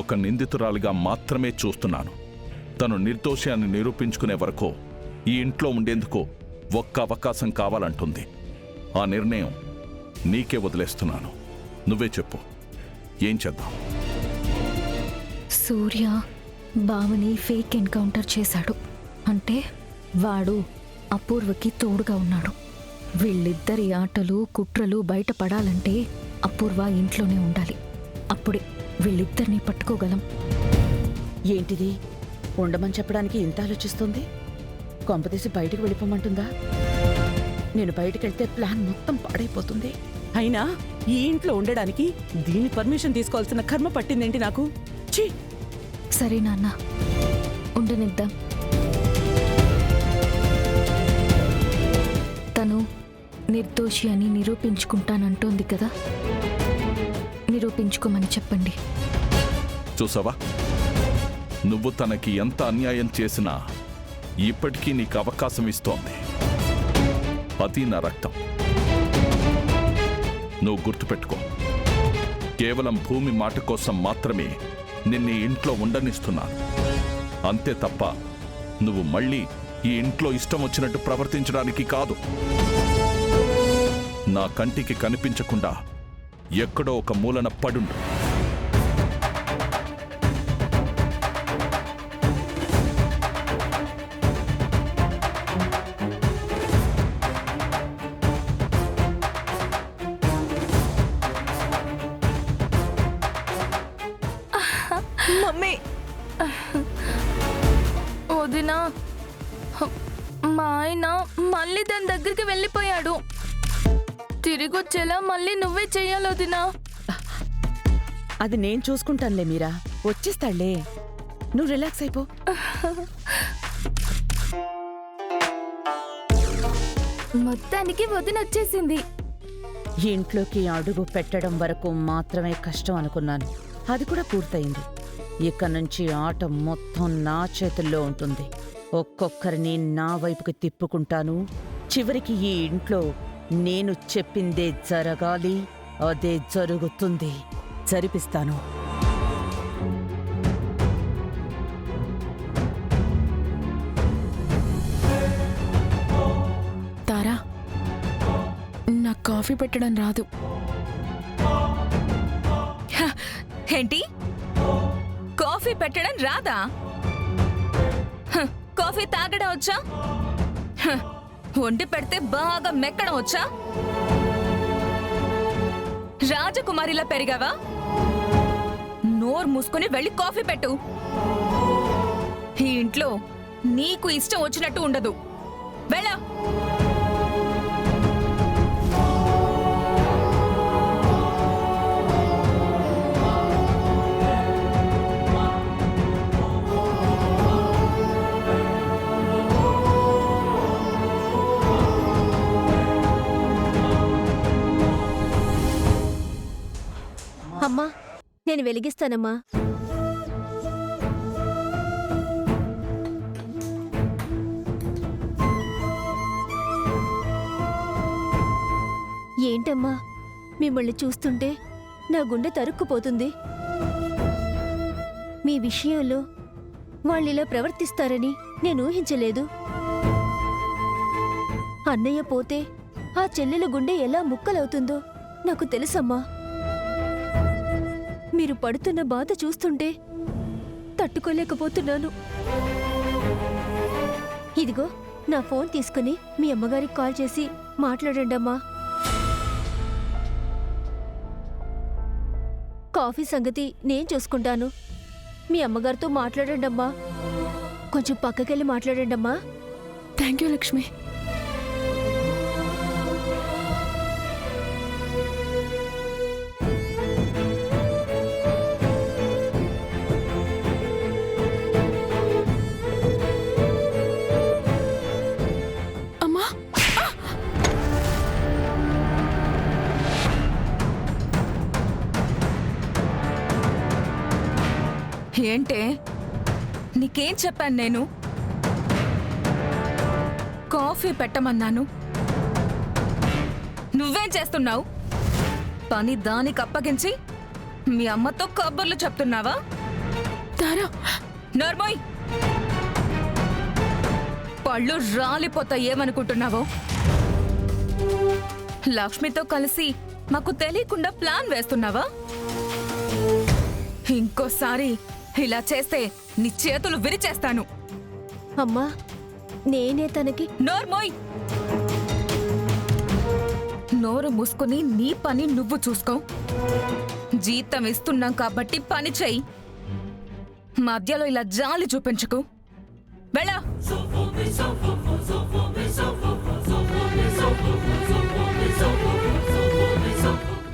ఒక నిందితురాలిగా మాత్రమే చూస్తున్నాను. తను నిర్దోషి అని నిరూపించుకునే వరకు ఈ ఇంట్లో ఉండేందుకు ఒక్క అవకాశం కావాలంటుంది. ఆ నిర్ణయం నీకే వదిలేస్తున్నాను. నువ్వే చెప్పు, ఏం చేద్దాం? సూర్య బావని ఫేక్ ఎన్కౌంటర్ చేశాడు అంటే వాడు అపూర్వకి తోడుగా ఉన్నాడు. వీళ్ళిద్దరి ఆటలు కుట్రలు బయటపడాలంటే అపూర్వ ఇంట్లోనే ఉండాలి. అప్పుడే వీళ్ళిద్దరినీ పట్టుకోగలం. ఏంటిది, ఉండమని చెప్పడానికి ఇంత ఆలోచిస్తుంది? కొంపదీసి బయటికి వెళ్ళిపోమంటుందా? నేను బయటికెళ్తే ప్లాన్ మొత్తం పాడైపోతుంది. అయినా ఈ ఇంట్లో ఉండడానికి దీని పర్మిషన్ తీసుకోవాల్సిన కర్మ పట్టిందేంటి నాకు? ఛీ! సరే నాన్న, ఉండనిద్దాం. తను నిర్దోషి అని నిరూపించుకుంటానంటోంది కదా, నిరూపించుకోమని చెప్పండి. చూసావా, నువ్వు తనకి ఎంత అన్యాయం చేసినా ఇప్పటికీ నీకు అవకాశం ఇస్తోంది. అది నా రక్తం. నువ్వు గుర్తుపెట్టుకో, కేవలం భూమి మాట కోసం మాత్రమే నిన్ను ఇంట్లో ఉండనిస్తున్నాను. అంతే తప్ప నువ్వు మళ్ళీ ఈ ఇంట్లో ఇష్టం వచ్చినట్టు ప్రవర్తించడానికి కాదు. నా కంటికి కనిపించకుండా ఎక్కడో ఒక మూలన పడుండు. మమ్మీ, వదినా, మా ఆయన మళ్ళీ దాని దగ్గరికి వెళ్ళిపోయాడు. తిరిగొచ్చేలా మళ్ళీ నువ్వే చెయ్యాలి వదినా. అది నేను చూసుకుంటానులే మీరా, వచ్చేస్తాడులే. నువ్వు రిలాక్స్ అయిపో. మొత్తానికి వదిన వచ్చేసింది. ఇంట్లోకి అడుగు పెట్టడం వరకు మాత్రమే కష్టం అనుకున్నాను. అది కూడా పూర్తయింది. ఇక నుంచి ఆట మొత్తం నా చేతుల్లో ఉంటుంది. ఒక్కొక్కరిని నా వైపుకి తిప్పుకుంటాను. చివరికి ఈ ఇంట్లో నేను చెప్పిందే జరగాలి, అదే జరుగుతుంది. జరిపిస్తాను. తారా, నాకు కాఫీ పెట్టడం రాదు. ఏంటి, కాఫీ పెట్టడం రాదా? కాఫీ తాగడం వచ్చా? వండి పెడితే బాగా మెక్కడం వచ్చా? రాజకుమారిలా పెరిగావా? నోరు మూసుకొని వెళ్ళి కాఫీ పెట్టు. ఈ ఇంట్లో నీకు ఇష్టం వచ్చినట్టు ఉండదు. వెళ్ళ. అమ్మా, నేను వెలిగిస్తానమ్మా. ఏంటమ్మా, మిమ్మల్ని చూస్తుంటే నా గుండె తరుక్కుపోతుంది. మీ విషయంలో వాళ్ళిలా ప్రవర్తిస్తారని నేను ఊహించలేదు. అన్నయ్య పోతే ఆ చెల్లెల గుండె ఎలా ముక్కలవుతుందో నాకు తెలుసమ్మా. మీరు పడుతున్న బాధ చూస్తుంటే తట్టుకోలేకపోతున్నాను. ఇదిగో నా ఫోన్ తీసుకుని మీ అమ్మగారికి కాల్ చేసి మాట్లాడండమ్మా. కాఫీ సంగతి నేను చూసుకుంటాను. మీ అమ్మగారితో మాట్లాడండమ్మా. కొంచెం పక్కకెళ్ళి మాట్లాడండమ్మా. Thank you Lakshmi. ఏంటే, నీకేం చెప్పాను నేను? కాఫీ పెట్టమన్నాను, నువ్వేం చేస్తున్నావు? పని దానికి అప్పగించి మీ అమ్మతో కబుర్లు చెప్తున్నావా? తారా నర్మోయ్, పళ్ళు రాలిపోతా ఏమనుకుంటున్నావో? లక్ష్మితో కలిసి మాకు తెలియకుండా ప్లాన్ వేస్తున్నావా? ఇంకోసారి ఇలా చేస్తే నీ చేతులు విరిచేస్తాను. అమ్మా, నేనే తనకి నోర్మోయ్, నోరు మూసుకుని నీ పని నువ్వు చూసుకో. జీతం ఇస్తున్నాం కాబట్టి పని చెయ్యి. మధ్యలో ఇలా జాలి చూపించుకు. వెళ్ళా.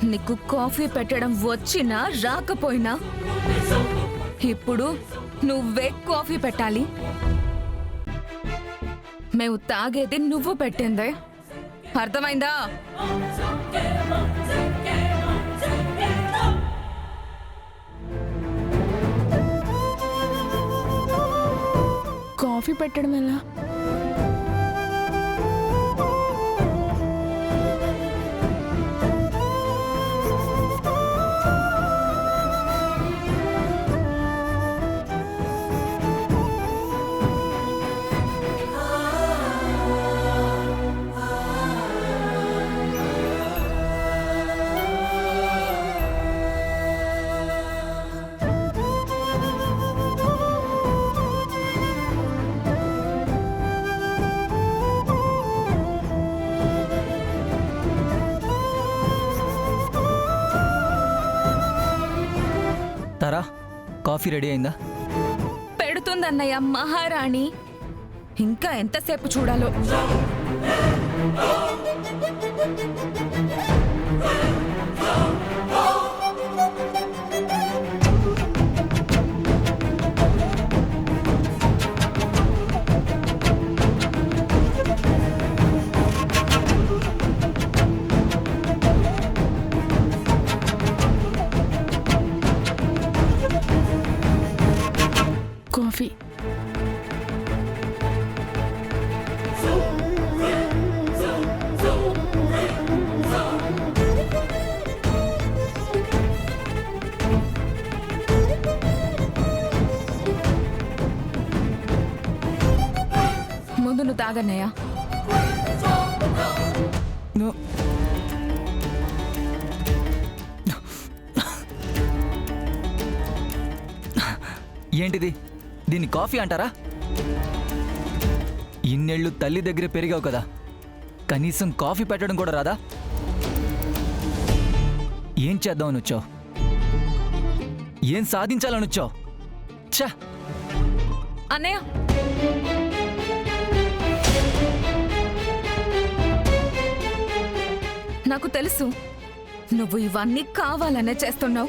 నీకు కాఫీ పెట్టడం వచ్చినా రాకపోయినా ఇప్పుడు నువ్వే కాఫీ పెట్టాలి. మేము తాగేది నువ్వు పెట్టిందే, అర్థమైందా? కాఫీ పెట్టడం ఎలా? తారా, కాఫీ రెడీ అయిందా? పెడుతుందన్నయ్య మహారాణి. ఇంకా ఎంతసేపు చూడాలో? కాఫీ. ముందు నువ్వు తాగన్నయ్య. ను- ఏంటిది? దీన్ని కాఫీ అంటారా? ఇన్నేళ్ళు తల్లి దగ్గర పెరిగావు కదా, కనీసం కాఫీ పెట్టడం కూడా రాదా? ఏం చేద్దామని వచ్చావు? ఏం సాధించాలని వచ్చావు? ఛా! అన్నయ్య, నాకు తెలుసు నువ్వు ఇవన్నీ కావాలనే చేస్తున్నావు.